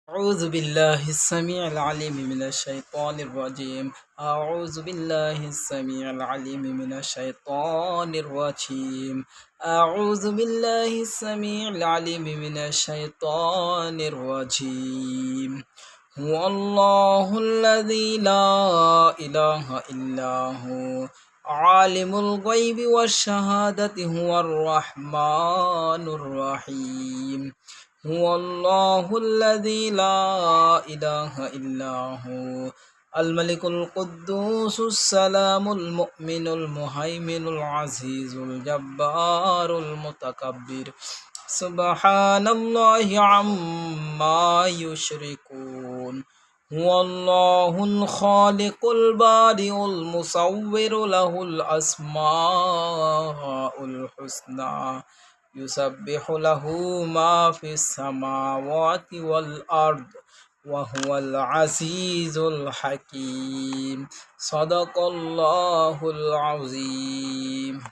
أعوذ بالله السميع العليم من الشيطان الرجيم أعوذ بالله السميع العليم من الشيطان الرجيم أعوذ بالله السميع العليم من الشيطان الرجيم هو الله الذي لا إله إلا هو عالم الغيب والشهادة هو الرحمن الرحيم هو الله الذي لا إله إلا هو الملك القدوس السلام المؤمن المهيمن العزيز الجبار المتكبر سبحان الله عما يشركون هو الله الخالق البارئ المصور له الأسماء الحسنى يسبح له ما في السماوات والأرض وهو العزيز الحكيم صدق الله العظيم.